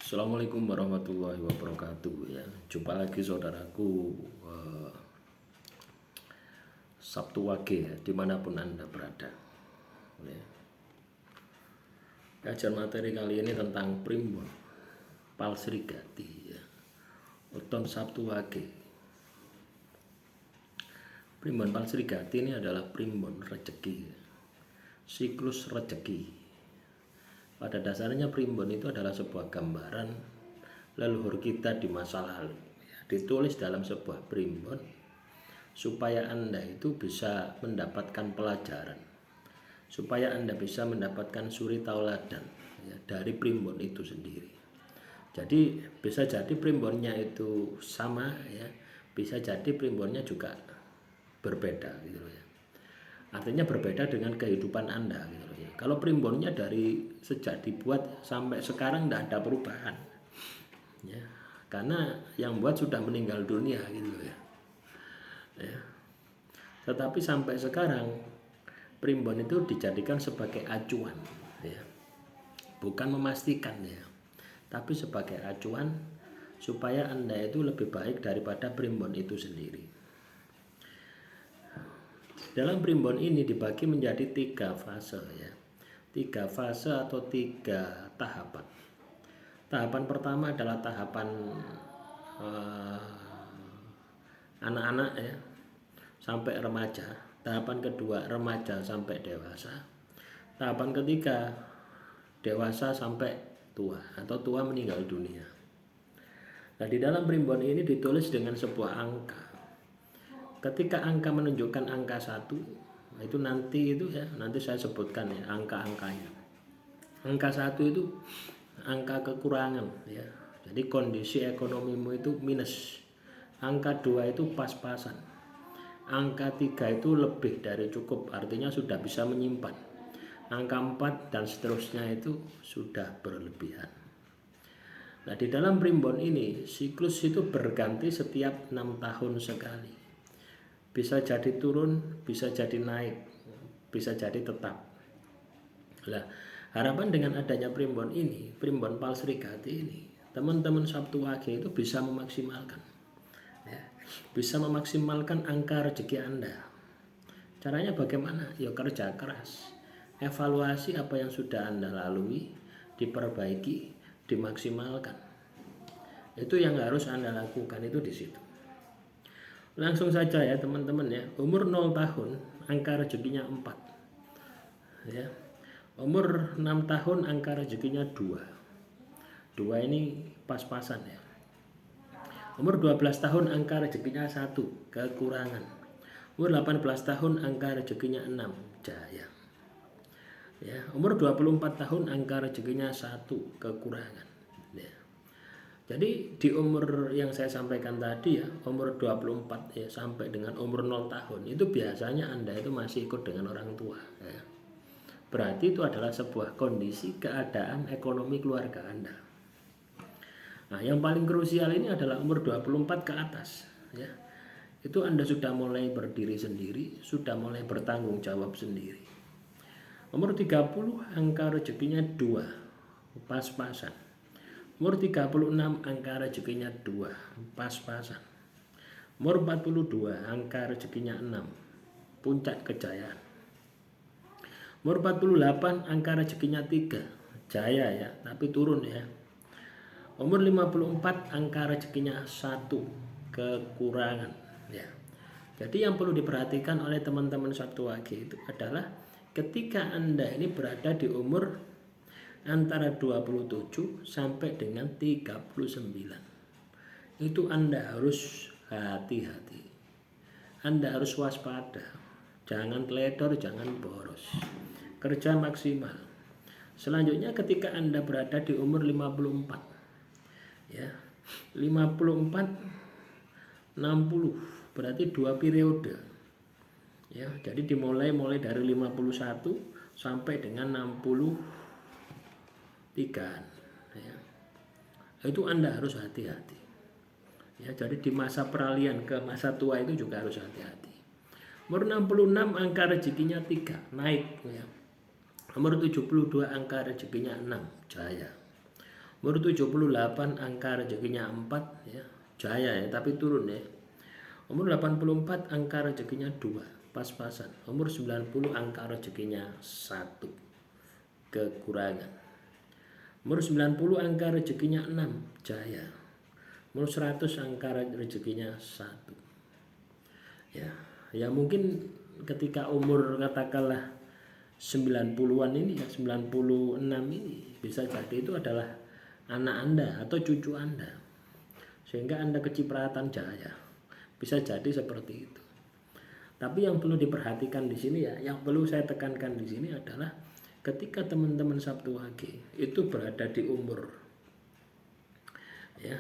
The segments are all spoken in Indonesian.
Assalamualaikum warahmatullahi wabarakatuh ya. Jumpa lagi saudaraku Sabtu Wage ya, dimanapun Anda berada ya. Kajian materi kali ini tentang Primbon Palsrigati ya. Weton Sabtu Wage. Primbon Palsrigati ini adalah primbon rezeki ya. Siklus rezeki. Pada dasarnya primbon itu adalah sebuah gambaran leluhur kita di masa lalu ya, ditulis dalam sebuah primbon supaya Anda itu bisa mendapatkan pelajaran, supaya Anda bisa mendapatkan suri tauladan ya, dari primbon itu sendiri. Jadi bisa jadi primbonnya itu sama ya, bisa jadi primbonnya juga berbeda gitu ya. Artinya berbeda dengan kehidupan Anda gitu ya. Kalau primbonnya dari sejak dibuat sampai sekarang tidak ada perubahan ya, karena yang buat sudah meninggal dunia gitu ya. Tetapi sampai sekarang primbon itu dijadikan sebagai acuan ya, bukan memastikan ya, tapi sebagai acuan supaya Anda itu lebih baik daripada primbon itu sendiri. Dalam primbon ini dibagi menjadi 3 fase ya, 3 fase atau 3 tahapan. Tahapan pertama adalah tahapan anak-anak ya sampai remaja. Tahapan kedua remaja sampai dewasa. Tahapan ketiga dewasa sampai tua atau tua meninggal dunia. Nah, di dalam primbon ini ditulis dengan sebuah angka. Ketika angka menunjukkan angka 1, itu nanti saya sebutkan ya angka-angkanya. Angka 1 itu angka kekurangan ya. Jadi kondisi ekonomimu itu minus. Angka 2 itu pas-pasan. Angka 3 itu lebih dari cukup, artinya sudah bisa menyimpan. Angka 4 dan seterusnya itu sudah berlebihan. Nah, di dalam primbon ini siklus itu berganti setiap 6 tahun sekali. Bisa jadi turun, bisa jadi naik, bisa jadi tetap. Nah, harapan dengan adanya primbon ini, primbon Palsrigati ini, teman-teman Sabtu Wage itu bisa memaksimalkan ya, bisa memaksimalkan angka rezeki Anda. Caranya bagaimana? Ya kerja keras, evaluasi apa yang sudah Anda lalui, diperbaiki, dimaksimalkan. Itu yang harus Anda lakukan, itu di situ. Langsung saja ya teman-teman ya, umur 0 tahun angka rezekinya 4 ya. Umur 6 tahun angka rezekinya 2 ini pas-pasan ya. Umur 12 tahun angka rezekinya 1 kekurangan. Umur 18 tahun angka rezekinya 6 jaya ya. Umur 24 tahun angka rezekinya 1 kekurangan ya. Jadi di umur yang saya sampaikan tadi ya, umur 24 ya sampai dengan umur 0 tahun itu biasanya Anda itu masih ikut dengan orang tua ya. Berarti itu adalah sebuah kondisi keadaan ekonomi keluarga Anda. Nah, yang paling krusial ini adalah umur 24 ke atas ya. Itu Anda sudah mulai berdiri sendiri, sudah mulai bertanggung jawab sendiri. Umur 30 angka rezekinya 2 pas-pasan. Umur 36 angka rezekinya 2 pas-pasan. Umur 42 angka rezekinya 6 puncak kejayaan. Umur 48 angka rezekinya 3 jaya ya, tapi turun ya. Umur 54 angka rezekinya 1 kekurangan ya. Jadi yang perlu diperhatikan oleh teman-teman Sabtu Wage itu adalah ketika Anda ini berada di umur antara 27 sampai dengan 39. Itu Anda harus hati-hati. Anda harus waspada. Jangan teledor, jangan boros. Kerja maksimal. Selanjutnya ketika Anda berada di umur 54. Ya. 54 60 berarti 2 periode. Ya, jadi dimulai dari 51 sampai dengan 63 ya. Itu Anda harus hati-hati ya. Jadi di masa peralihan ke masa tua itu juga harus hati-hati. Umur 66 angka rezekinya 3 naik ya. Umur 72 angka rezekinya 6 jaya. Umur 78 angka rezekinya 4 ya, jaya ya, tapi turun ya. Umur 84 angka rezekinya 2, pas-pasan. Umur 90 angka rezekinya 1, kekurangan. Umur 90 angka rezekinya 6, jaya. Umur 100 angka rezekinya 1. Ya, ya mungkin ketika umur katakanlah 90-an ini ya, 96 ini bisa jadi itu adalah anak Anda atau cucu Anda, sehingga Anda kecipratan jaya. Bisa jadi seperti itu. Tapi yang perlu diperhatikan di sini ya, yang perlu saya tekankan di sini adalah ketika teman-teman Sabtu Wage itu berada di umur ya,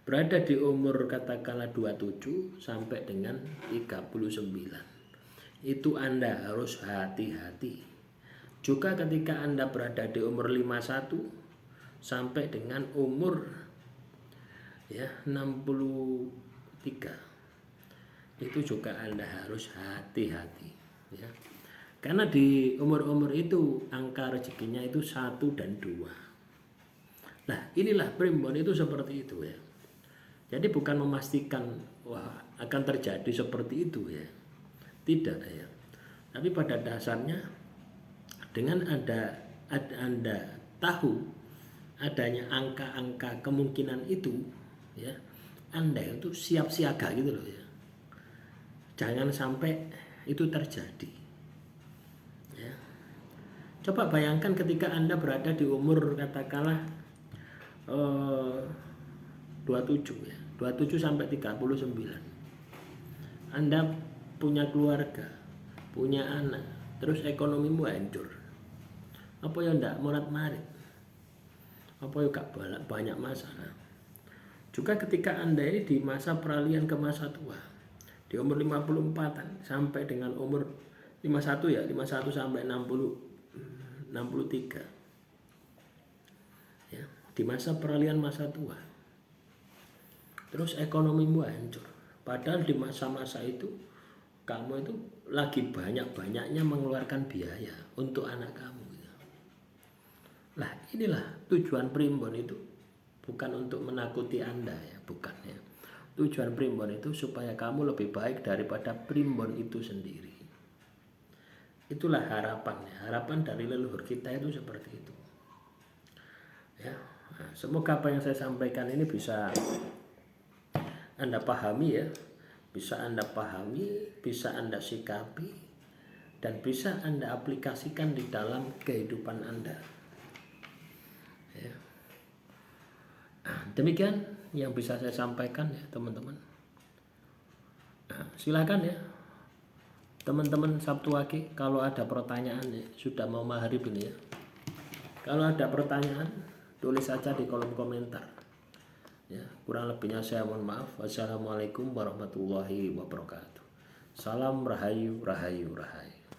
berada di umur katakanlah 27 sampai dengan 39, itu Anda harus hati-hati. Juga ketika Anda berada di umur 51 sampai dengan umur ya 63, itu juga Anda harus hati-hati ya. Karena di umur-umur itu angka rezekinya itu 1 dan 2. Nah, inilah primbon itu seperti itu ya. Jadi bukan memastikan wah akan terjadi seperti itu ya. Tidak ya. Tapi pada dasarnya dengan Anda tahu adanya angka-angka kemungkinan itu ya, Anda itu siap siaga gitu loh ya. Jangan sampai itu terjadi ya. Coba bayangkan ketika Anda berada di umur katakanlah 27 ya, 27 sampai 39. Anda punya keluarga, punya anak, terus ekonomimu hancur. Apa ya ndak morat-marit? Apa ya gak banyak masalah. Juga ketika Anda ini di masa peralihan ke masa tua, di umur 54-an sampai dengan umur 51 ya, 51 sampai 63 ya, di masa peralihan masa tua, terus ekonomimu hancur. Padahal di masa-masa itu kamu itu lagi banyak-banyaknya mengeluarkan biaya untuk anak kamu ya. Lah inilah tujuan primbon itu, bukan untuk menakuti Anda ya, bukan ya. Tujuan primbon itu supaya kamu lebih baik daripada primbon itu sendiri. Itulah harapannya. Harapan dari leluhur kita itu seperti itu ya. Nah, semoga apa yang saya sampaikan ini bisa Anda pahami ya, bisa Anda pahami, bisa Anda sikapi, dan bisa Anda aplikasikan di dalam kehidupan Anda ya. Demikian yang bisa saya sampaikan ya teman-teman. Nah, silakan ya teman-teman Sabtu Wage, kalau ada pertanyaan ya, sudah mau maghrib ini ya. Kalau ada pertanyaan tulis saja di kolom komentar ya. Kurang lebihnya saya mohon maaf. Wassalamualaikum warahmatullahi wabarakatuh. Salam rahayu rahayu rahayu.